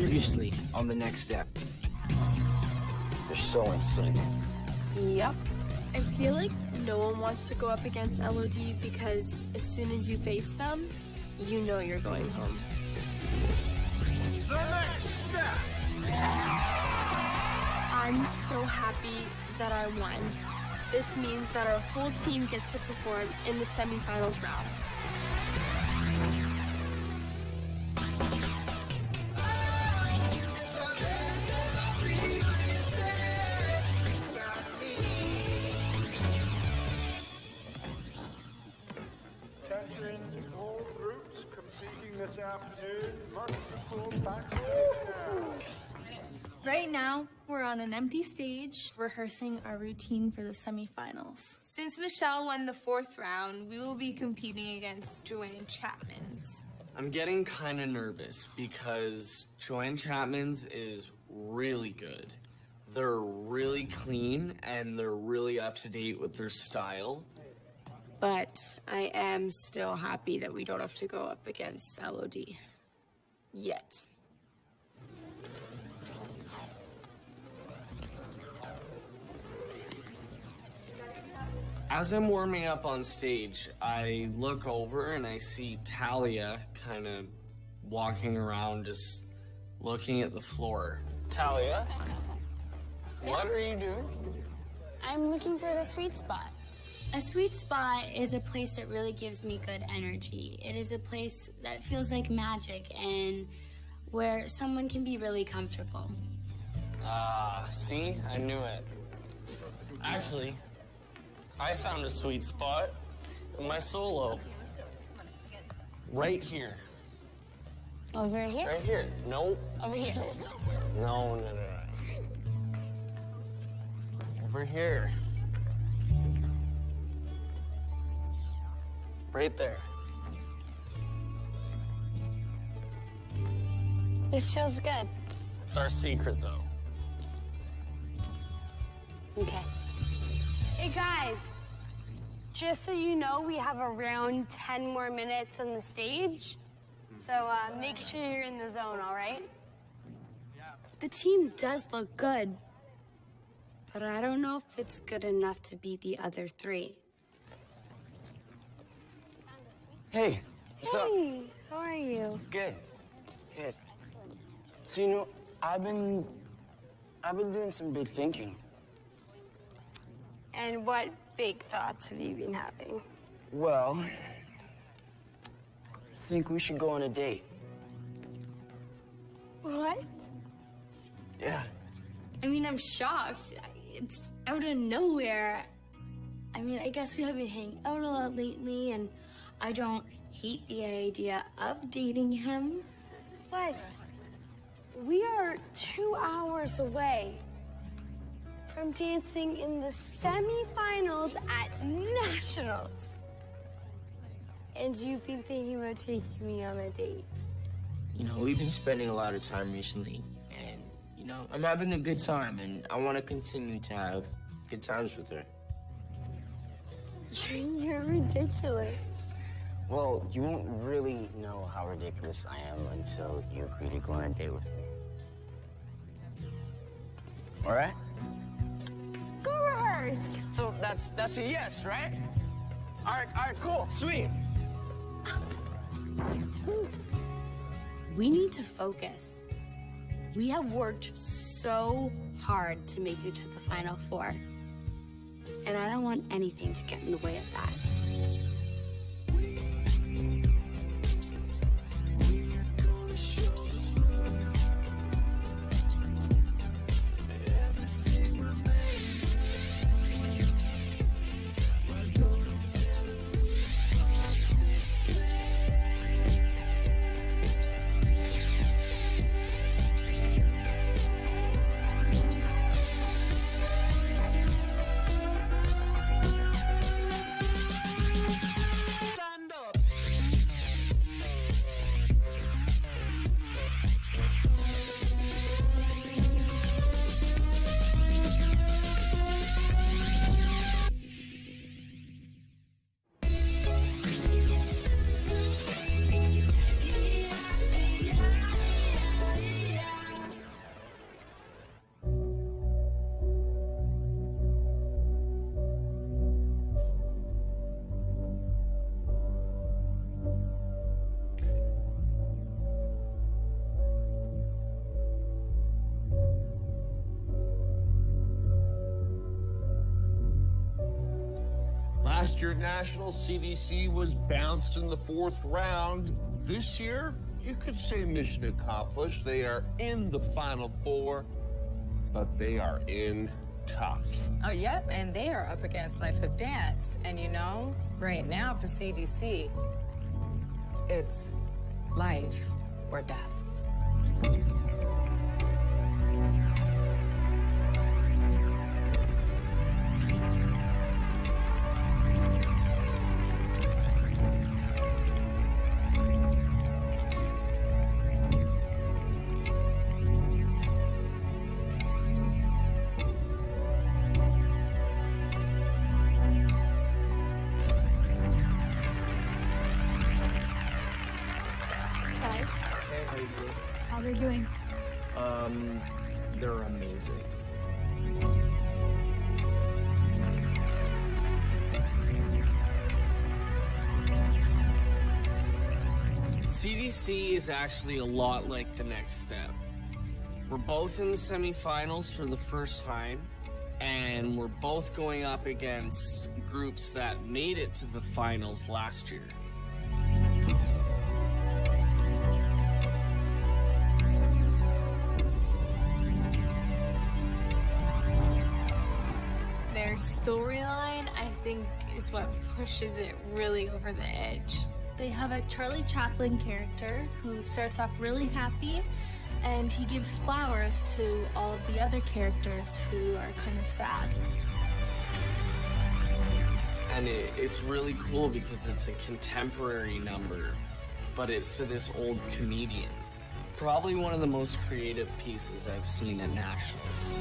Previously on the next step. They're so insane. Yep. I feel like no one wants to go up against LOD because as soon as you face them, you know you're going home. The next step. I'm so happy that I won. This means that our whole team gets to perform in the semifinals round. Attention, all groups competing this afternoon must perform backstage now. Right now, we're on an empty stage rehearsing our routine for the semifinals. Since Michelle won the 4th round, we will be competing against Joanne Chapman's. I'm getting kind of nervous because Joanne Chapman's is really good. They're really clean and they're really up to date with their style. But I am still happy that we don't have to go up against LOD. Yet. As I'm warming up on stage, I look over and I see Talia kind of walking around just looking at the floor. Talia, what are you doing? I'm looking for the sweet spot. A sweet spot is a place that really gives me good energy. It is a place that feels like magic and where someone can be really comfortable. See? I knew it. Actually, I found a sweet spot in my solo. Right here. Over here? Right here. Nope. Over here. No. Over here. Right there. This feels good. It's our secret, though. Okay. Hey guys, just so you know, we have around 10 more minutes on the stage. So make sure you're in the zone, all right? The team does look good, but I don't know if it's good enough to beat the other 3. Hey, what's up? Hey, how are you? Good. So, you know, I've been doing some big thinking. And what big thoughts have you been having? Well, I think we should go on a date. What? Yeah. I mean, I'm shocked. It's out of nowhere. I mean, I guess we have been hanging out a lot lately, and I don't hate the idea of dating him. But we are 2 hours away from dancing in the semifinals at Nationals. And you've been thinking about taking me on a date. You know, we've been spending a lot of time recently, and, you know, I'm having a good time, and I want to continue to have good times with her. You're ridiculous. Well, you won't really know how ridiculous I am until you agree to go on a date with me. All right? Go rehearse. So that's a yes, right? All right, cool, sweet. We need to focus. We have worked so hard to make it to the Final 4. And I don't want anything to get in the way of that. Last year at Nationals, CDC was bounced in the 4th round. This year, you could say mission accomplished. They are in the Final Four, but they are in tough. Oh, yep, and they are up against Life of Dance. And you know, right now for CDC, it's life or death. Guys, Hey, how you doing? how they doing? They're amazing. CDC is actually a lot like the next step. We're both in the semifinals for the first time, and we're both going up against groups that made it to the finals last year. Their storyline, I think, is what pushes it really over the edge. They have a Charlie Chaplin character who starts off really happy, and he gives flowers to all of the other characters who are kind of sad. And it's really cool because it's a contemporary number, but it's to this old comedian. Probably one of the most creative pieces I've seen at Nationals.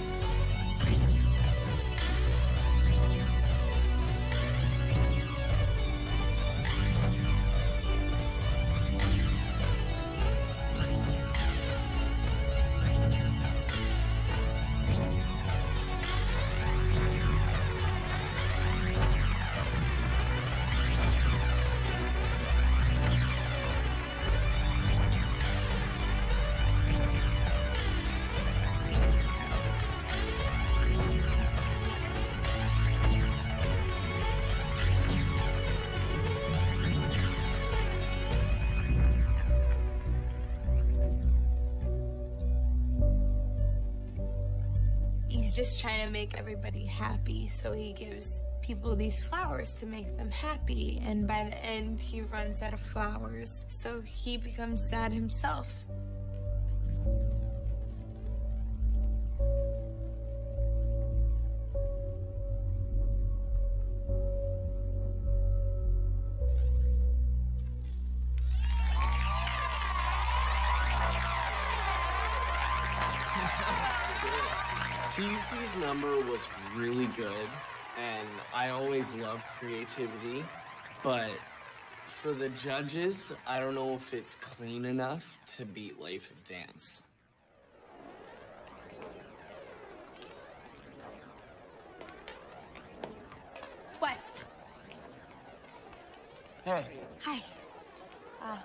He's just trying to make everybody happy, so he gives people these flowers to make them happy, and by the end he runs out of flowers, so he becomes sad himself. CDC's number was really good, and I always love creativity, but for the judges, I don't know if it's clean enough to beat Life of Dance. West. Hey. Hi. I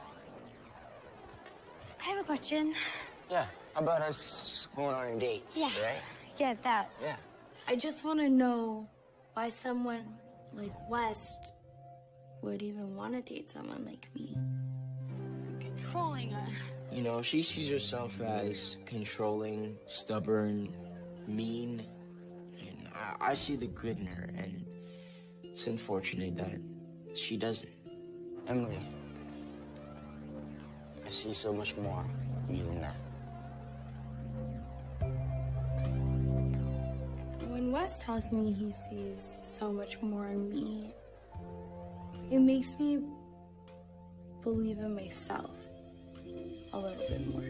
have a question. Yeah, how about us going on dates, Yeah. right? Yeah, that. Yeah. I just want to know why someone like West would even want to date someone like me. Controlling her. You know, she sees herself as controlling, stubborn, mean, and I see the good in her, and it's unfortunate that she doesn't. Emily, I see so much more in you than that. When Wes tells me he sees so much more in me, it makes me believe in myself a little bit more.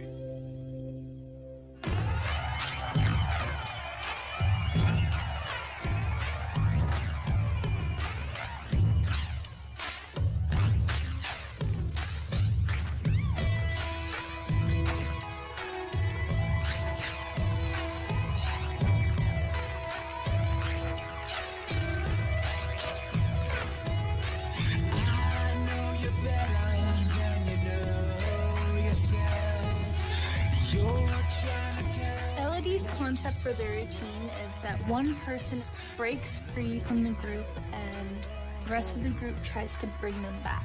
Elodie's concept for the routine is that one person breaks free from the group and the rest of the group tries to bring them back.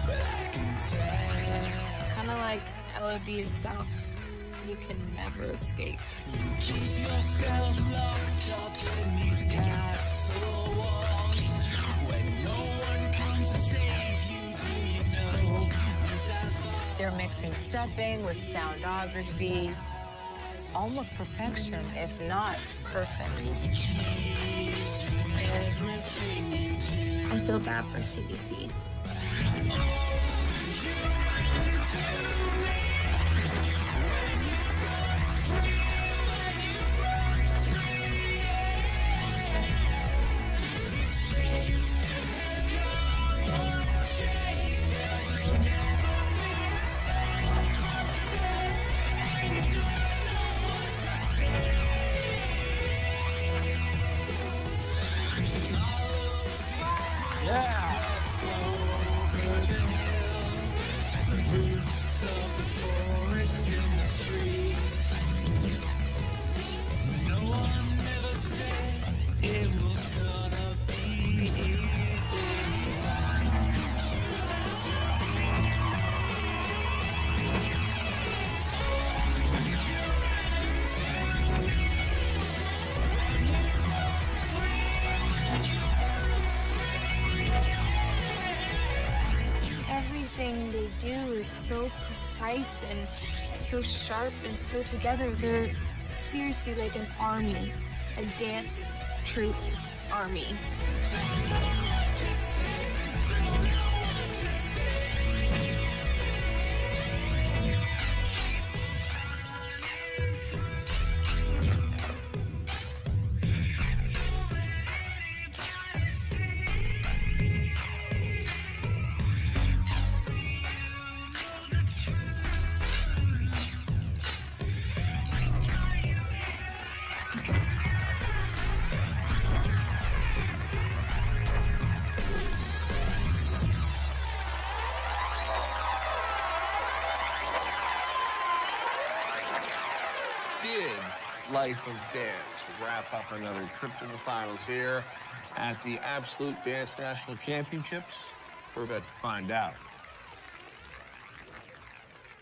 It's kind of like LOD itself. You can never escape. You keep yourself locked up in these castle walls. When no one comes to save you, do you know who's at fault? They're mixing stepping with soundography. Almost perfection, if not perfect. I feel bad for CDC. Everything they do is so precise and so sharp and so together. They're seriously like an army, a dance troupe army. Life of Dance wrap up another trip to the finals here at the Absolute Dance National Championships? We're about to find out.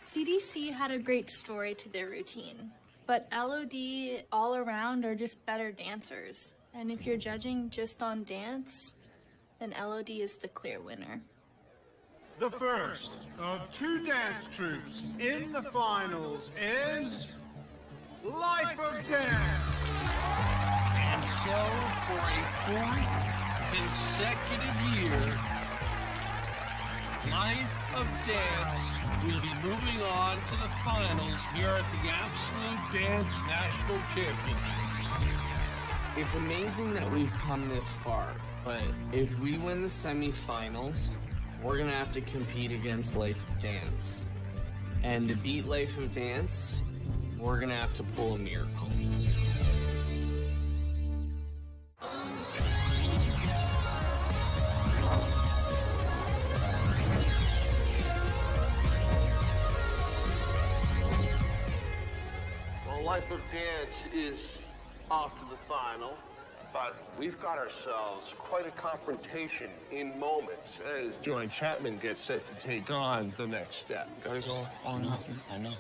CDC had a great story to their routine, but LOD all around are just better dancers. And if you're judging just on dance, then LOD is the clear winner. The first of two dance troupes in the finals is Life of Dance. And so, for a fourth consecutive year, Life of Dance will be moving on to the finals here at the Absolute Dance National Championships. It's amazing that we've come this far, but if we win the semifinals, we're gonna have to compete against Life of Dance. And to beat Life of Dance, we're gonna have to pull a miracle. Well, Life of Dance is off to the final, but we've got ourselves quite a confrontation in moments as Joy Chapman gets set to take on the next step. Gotta go all or nothing. I know.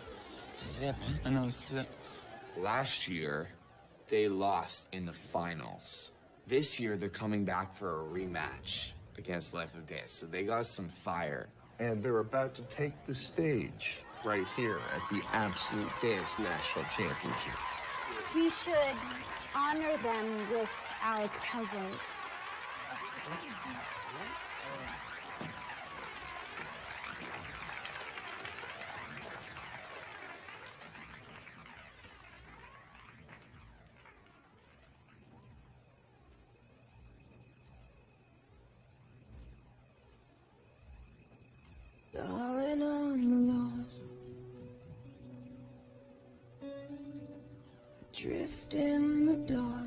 This is it, man. I know this is it. Last year, they lost in the finals. This year, they're coming back for a rematch against Life of Dance, so they got some fire. And they're about to take the stage right here at the Absolute Dance National Championships. We should honor them with our presence. Darling, I'm lost, adrift in the dark,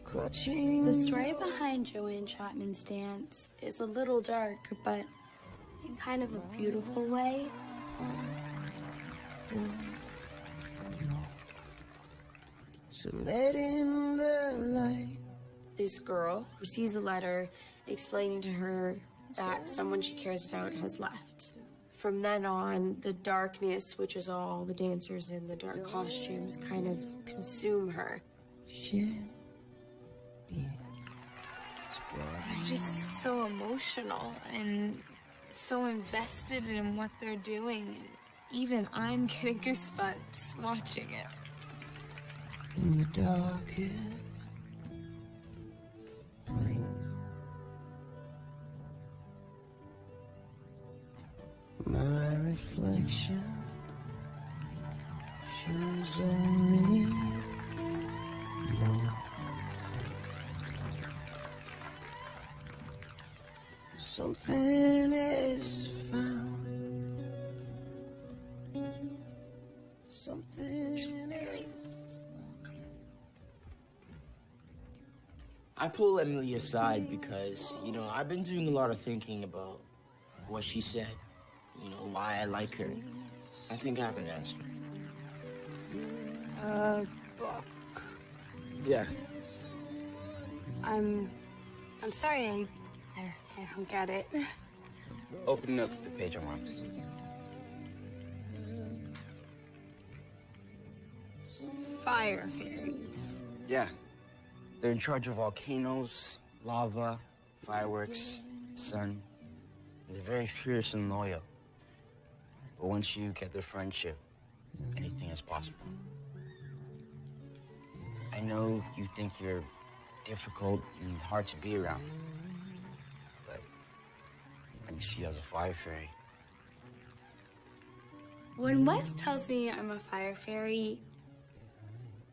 clutching. The story behind Joanne Chapman's dance is a little dark, but in kind of a beautiful way. So let in the light. This girl receives a letter explaining to her that someone she cares about has left. From then on, the darkness, which is all the dancers in the dark costumes, kind of consume her. They're just so emotional and so invested in what they're doing. And even I'm getting goosebumps watching it. In the darkest place. My reflection shows only your face. Something is found. Something is. I pull Emily aside because, I've been doing a lot of thinking about what she said. Why I like her. I think I have an answer. Book. Yeah. I'm sorry, I don't get it. Open notes to the page I'm on. Fire fairies. Yeah. They're in charge of volcanoes, lava, fireworks, sun. They're very fierce and loyal. But once you get their friendship, anything is possible. I know you think you're difficult and hard to be around, but I can see you as a fire fairy. When Wes tells me I'm a fire fairy,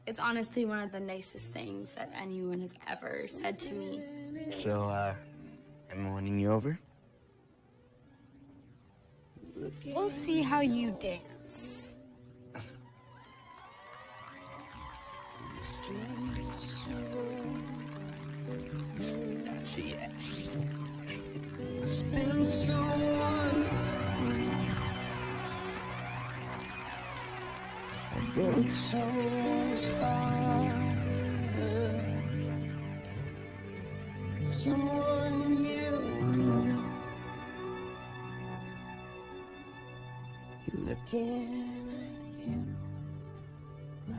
it's honestly one of the nicest things that anyone has ever said to me. So, am I winning you over? We'll see how you dance. That's a yes. It's been so long. I broke someone's heart. Someone you know. You're looking at him, my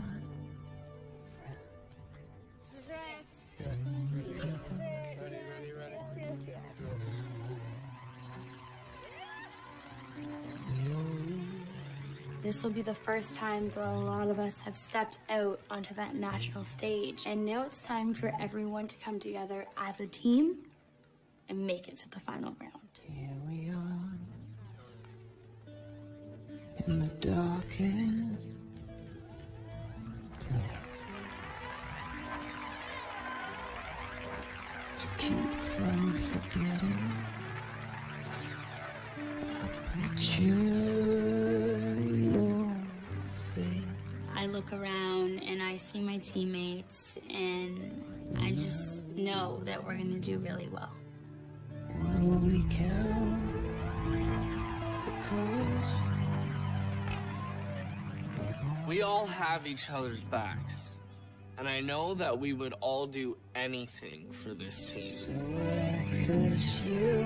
friend. This is it. This is it. Yes. This will be the first time that a lot of us have stepped out onto that national stage. And now it's time for everyone to come together as a team and make it to the final round. Here we are in the darkest place. To keep from forgetting, I picture your face. I look around and I see my teammates, and I just know that we're gonna do really well. Will we count the cost? We all have each other's backs. And I know that we would all do anything for this team. So I curse you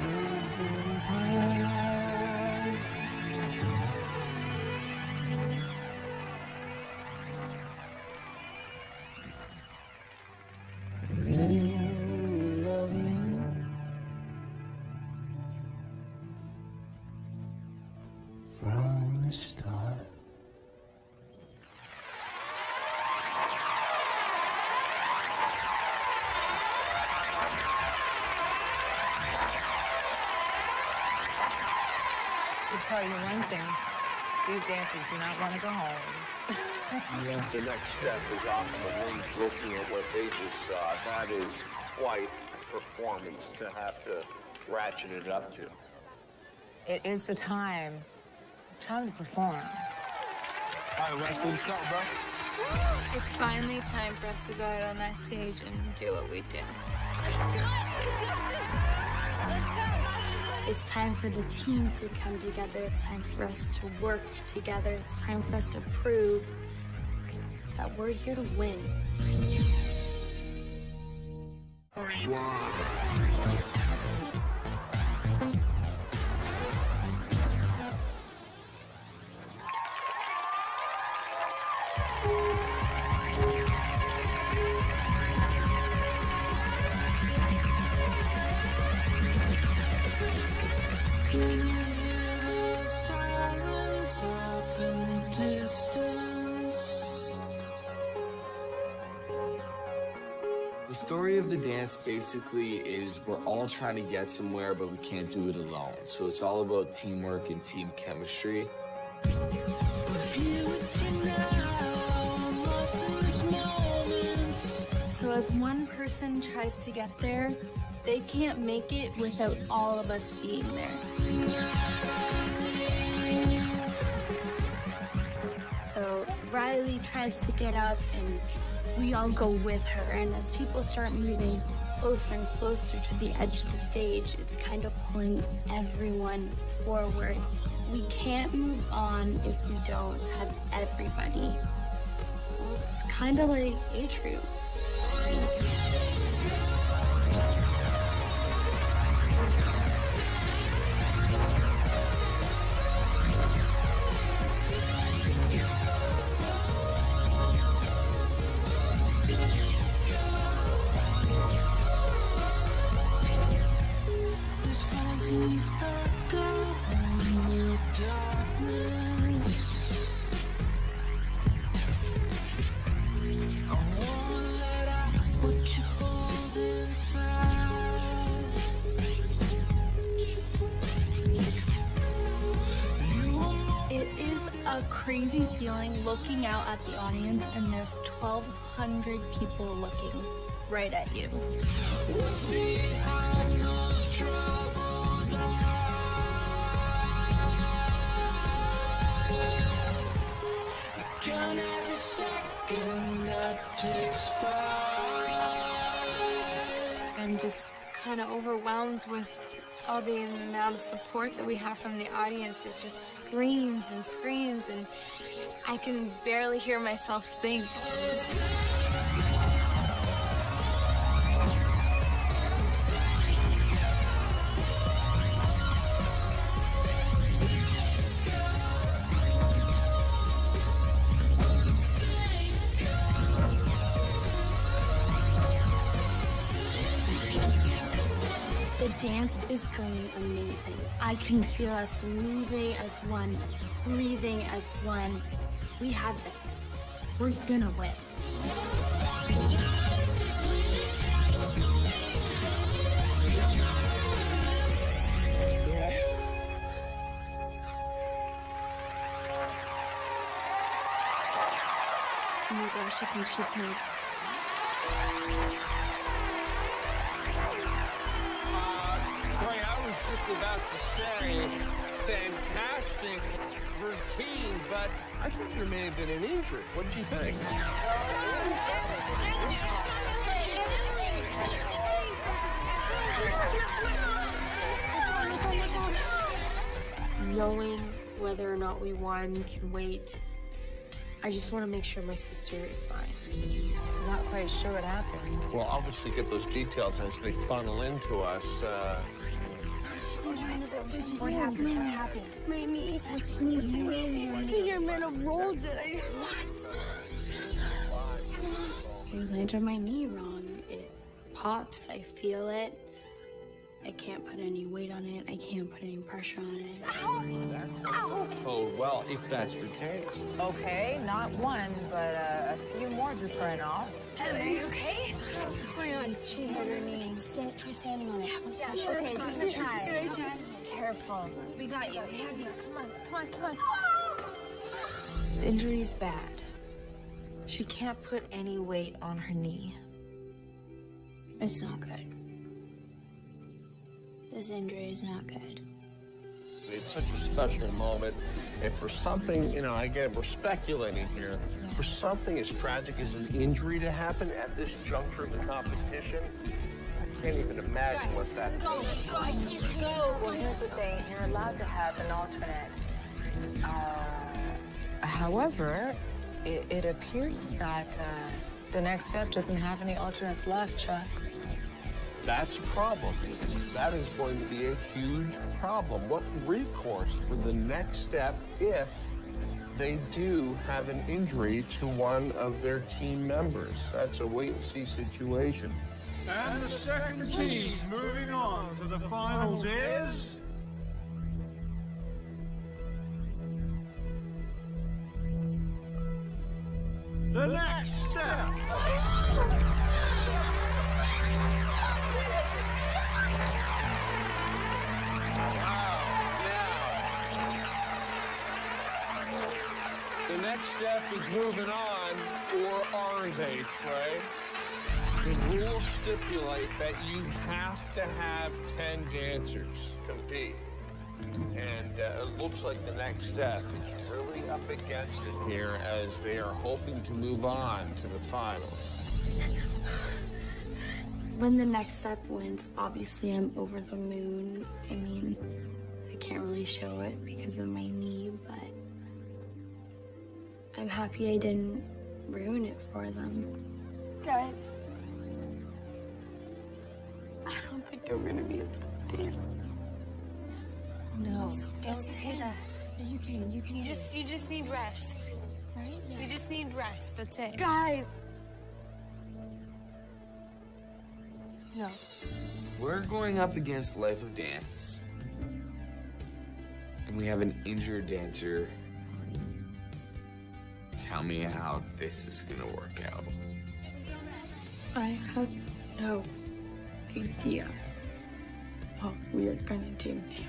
within my really love you from the start. To tell you one thing, these dancers do not want to go home. The next step is off the roof, looking at what they just saw. That is quite a performance to have to ratchet it up to. It is the time to perform. All right, Wesley, start, bro. It's finally time for us to go out on that stage and do what we do. It's time for the team to come together. It's time for us to work together. It's time for us to prove that we're here to win. The story of the dance basically is we're all trying to get somewhere, but we can't do it alone. So it's all about teamwork and team chemistry. So as one person tries to get there, they can't make it without all of us being there. So Riley tries to get up and we all go with her. And as people start moving closer and closer to the edge of the stage, it's kind of pulling everyone forward. We can't move on if we don't have everybody. It's kind of like A-Troupe. It is a crazy feeling looking out at the audience and there's 1,200 people looking right at you. I'm just kind of overwhelmed with all the amount of support that we have from the audience. It's just screams and screams, and I can barely hear myself think. The dance is going amazing. I can feel us moving as one, breathing as one. We have this. We're gonna win. Oh my gosh, I think she's hurt. I was just about to say, fantastic routine, but I think there may have been an injury. What did you think? Knowing whether or not we won can wait. I just want to make sure my sister is fine. Not quite sure what happened. We'll obviously get those details as they funnel into us. What happened? What happened? My knee. I think I might have rolled it. What? I landed my knee wrong. It pops. I feel it. I can't put any weight on it. I can't put any pressure on it. Ow! Oh, well, if that's the case. Okay, not one, but a few more just ran off. Are you okay? What's going on? She hurt her knee. Try standing on it. Yeah, Okay, let's try. Careful. We got you. We have you. Come on. The injury's bad. She can't put any weight on her knee. It's not good. This injury is not good. It's such a special moment. And for something, again, we're speculating here. For something as tragic as an injury to happen at this juncture of the competition, I can't even imagine what that means. Go. Well, here's the thing. You're allowed to have an alternate. However, It appears that the next step doesn't have any alternates left, Chuck. That's a problem. That is going to be a huge problem. What recourse for the next step if they do have an injury to one of their team members? That's a wait-and-see situation. And the second team moving on to the finals is... The next step. The next step is moving on, or are they, Trey? The rules stipulate that you have to have 10 dancers compete. And it looks like the next step is really up against it here as they are hoping to move on to the finals. When the next step wins, obviously I'm over the moon. I mean, I can't really show it because of my knee, but I'm happy I didn't ruin it for them. Guys, I don't think I'm gonna be able to dance. No, don't say that. You can. You just need rest, right? Yeah. You just need rest. That's it. Guys. No. We're going up against Life of Dance. And we have an injured dancer. Tell me how this is gonna work out. I have no idea what we are gonna do now.